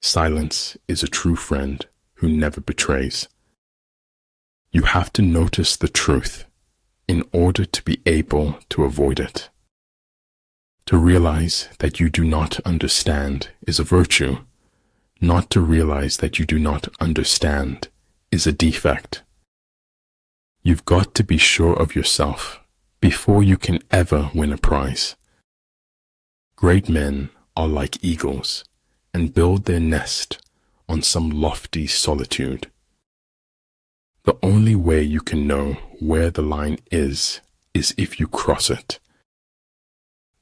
Silence is a true friend who never betrays. You have to notice the truth in order to be able to avoid it. To realize that you do not understand is a virtue. Not to realize that you do not understand is a defect. You've got to be sure of yourself before you can ever win a prize. Great men are like eagles and build their nest on some lofty solitude. The only way you can know where the line is if you cross it.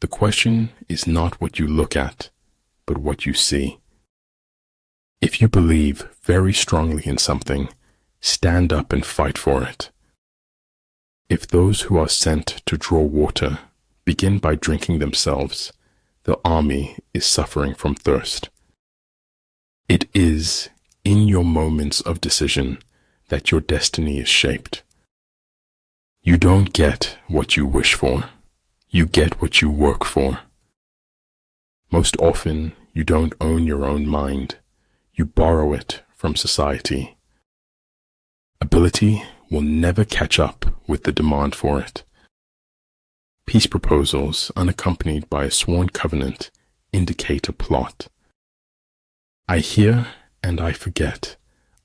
The question is not what you look at, but what you see. If you believe very strongly in something, stand up and fight for it. If those who are sent to draw water begin by drinking themselves, the army is suffering from thirst. It is in your moments of decision that your destiny is shaped. You don't get what you wish for. You get what you work for. Most often, you don't own your own mind. You borrow it from society. Ability will never catch up with the demand for it. Peace proposals unaccompanied by a sworn covenant indicate a plot. I hear and I forget.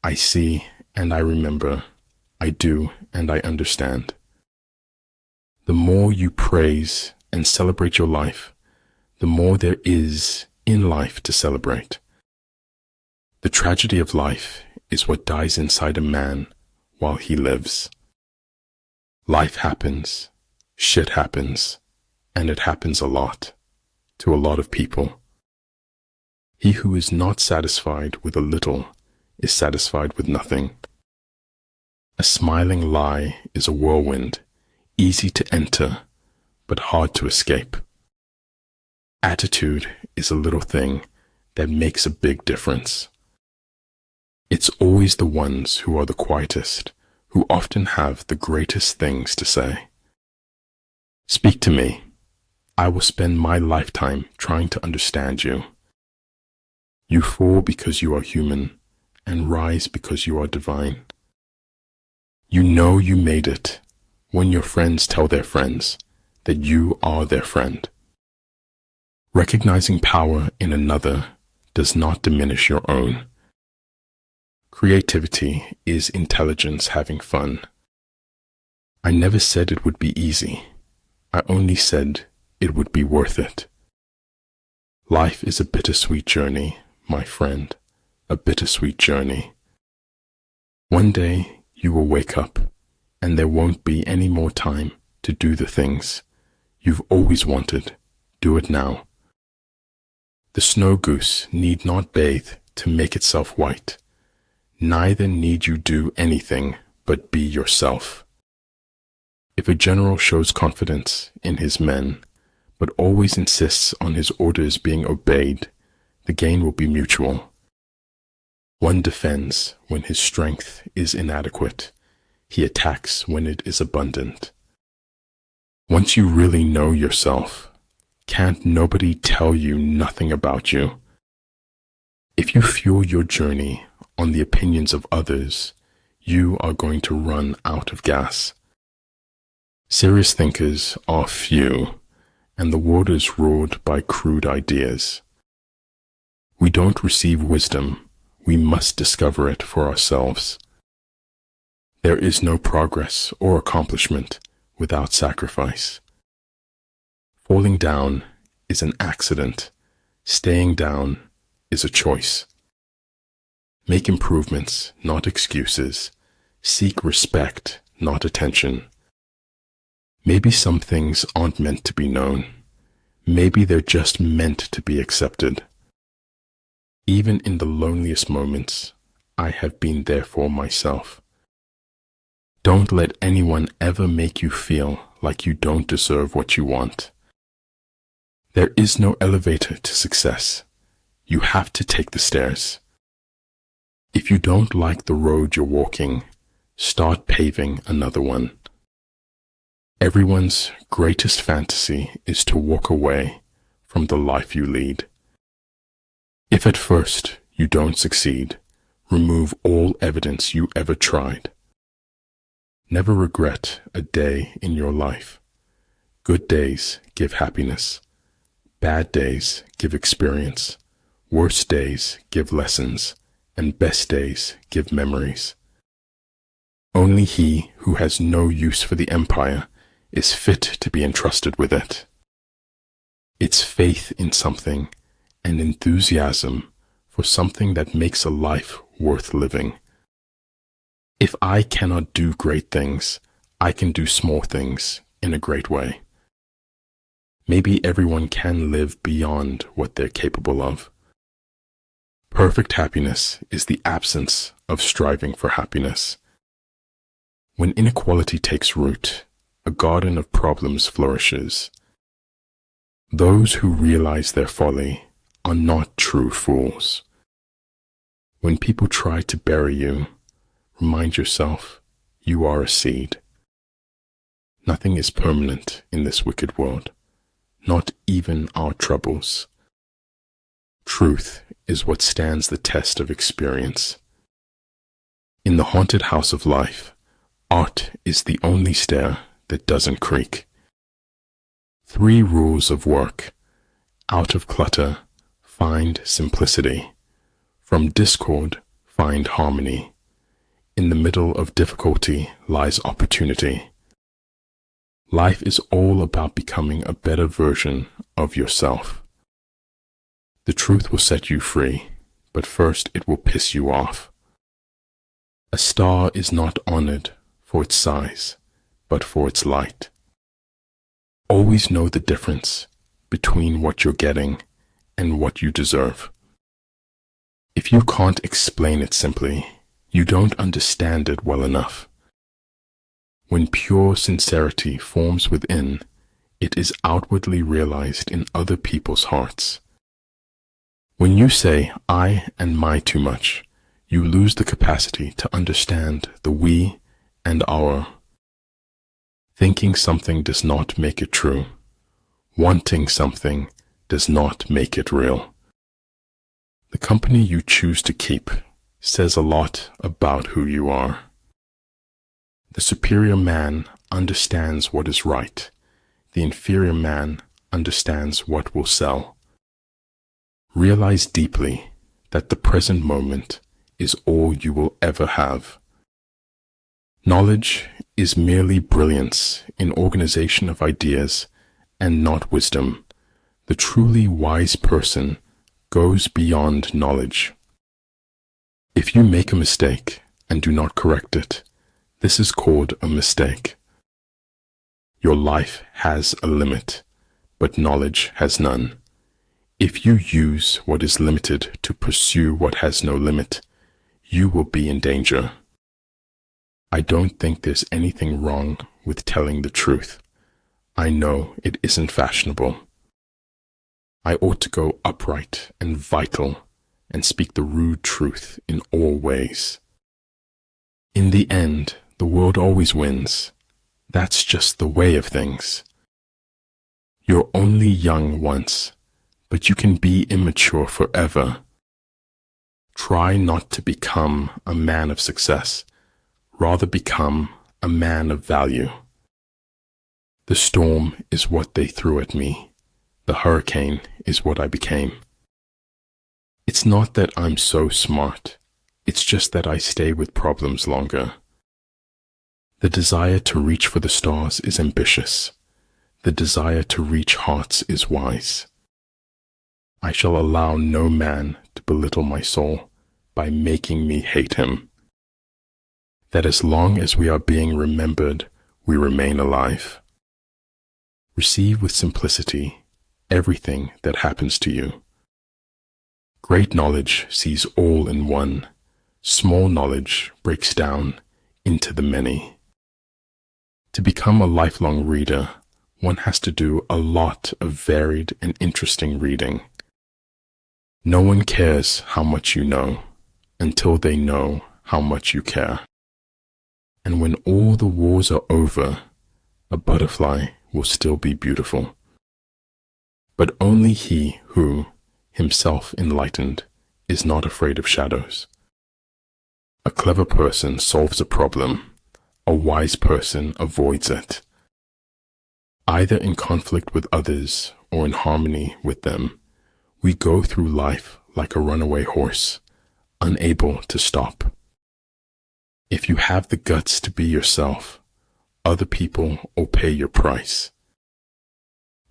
I see and I remember. I do and I understand. The more you praise and celebrate your life, the more there is in life to celebrate. The tragedy of life is what dies inside a man while he lives. Life happens, shit happens, and it happens a lot, to a lot of people. He who is not satisfied with a little is satisfied with nothing. A smiling lie is a whirlwind, easy to enter, but hard to escape. Attitude is a little thing that makes a big difference. It's always the ones who are the quietest, who often have the greatest things to say. Speak to me. I will spend my lifetime trying to understand you. You fall because you are human, and rise because you are divine. You know you made it when your friends tell their friends that you are their friend. Recognizing power in another does not diminish your own. Creativity is intelligence having fun. I never said it would be easy. I only said it would be worth it. Life is a bittersweet journey, my friend, a bittersweet journey. One day you will wake up and there won't be any more time to do the things you've always wanted. Do it now. The snow goose need not bathe to make itself white. Neither need you do anything but be yourself. If a general shows confidence in his men, but always insists on his orders being obeyed, the gain will be mutual. One defends when his strength is inadequate. He attacks when it is abundant. Once you really know yourself, can't nobody tell you nothing about you. If you fuel your journey on the opinions of others, you are going to run out of gas. Serious thinkers are few, and the world is ruled by crude ideas. We don't receive wisdom, we must discover it for ourselves. There is no progress or accomplishment without sacrifice. Falling down is an accident, staying down is a choice. Make improvements, not excuses. Seek respect, not attention. Maybe some things aren't meant to be known. Maybe they're just meant to be accepted. Even in the loneliest moments, I have been there for myself. Don't let anyone ever make you feel like you don't deserve what you want. There is no elevator to success. You have to take the stairs. If you don't like the road you're walking, start paving another one. Everyone's greatest fantasy is to walk away from the life you lead. If at first you don't succeed, remove all evidence you ever tried. Never regret a day in your life. Good days give happiness. Bad days give experience. Worst days give lessons. And best days give memories. Only he who has no use for the empire is fit to be entrusted with it. It's faith in something and enthusiasm for something that makes a life worth living. If I cannot do great things, I can do small things in a great way. Maybe everyone can live beyond what they're capable of. Perfect happiness is the absence of striving for happiness. When inequality takes root, a garden of problems flourishes. Those who realize their folly are not true fools. When people try to bury you, remind yourself you are a seed. Nothing is permanent in this wicked world, not even our troubles. Truth is what stands the test of experience. In the haunted house of life, art is the only stair that doesn't creak. 3 rules of work. Out of clutter, find simplicity. From discord, find harmony. In the middle of difficulty lies opportunity. Life is all about becoming a better version of yourself. The truth will set you free, but first it will piss you off. A star is not honored for its size, but for its light. Always know the difference between what you're getting and what you deserve. If you can't explain it simply, you don't understand it well enough. When pure sincerity forms within, it is outwardly realized in other people's hearts. When you say I and my too much, you lose the capacity to understand the we and our. Thinking something does not make it true. Wanting something does not make it real. The company you choose to keep says a lot about who you are. The superior man understands what is right. The inferior man understands what will sell. Realize deeply that the present moment is all you will ever have. Knowledge is merely brilliance in organization of ideas and not wisdom. The truly wise person goes beyond knowledge. If you make a mistake and do not correct it, this is called a mistake. Your life has a limit, but knowledge has none. If you use what is limited to pursue what has no limit, you will be in danger. I don't think there's anything wrong with telling the truth. I know it isn't fashionable. I ought to go upright and vital and speak the rude truth in all ways. In the end, the world always wins. That's just the way of things. You're only young once, but you can be immature forever. Try not to become a man of success. Rather become a man of value. The storm is what they threw at me. The hurricane is what I became. It's not that I'm so smart. It's just that I stay with problems longer. The desire to reach for the stars is ambitious. The desire to reach hearts is wise. I shall allow no man to belittle my soul by making me hate him. That as long as we are being remembered, we remain alive. Receive with simplicity everything that happens to you. Great knowledge sees all in one. Small knowledge breaks down into the many. To become a lifelong reader, one has to do a lot of varied and interesting reading. No one cares how much you know until they know how much you care. And when all the wars are over, a butterfly will still be beautiful. But only he who, himself enlightened, is not afraid of shadows. A clever person solves a problem. A wise person avoids it. Either in conflict with others or in harmony with them, we go through life like a runaway horse, unable to stop. If you have the guts to be yourself, other people will pay your price.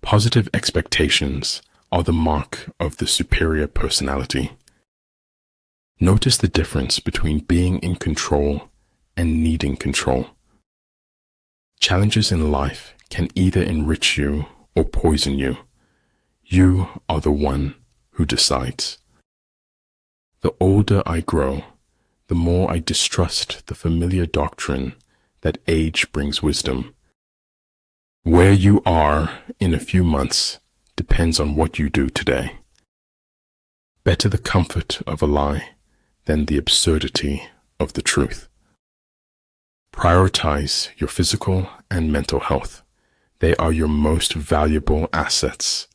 Positive expectations are the mark of the superior personality. Notice the difference between being in control and needing control. Challenges in life can either enrich you or poison you. You are the one who decides. The older I grow, the more I distrust the familiar doctrine that age brings wisdom. Where you are in a few months depends on what you do today. Better the comfort of a lie than the absurdity of the truth. Prioritize your physical and mental health. They are your most valuable assets.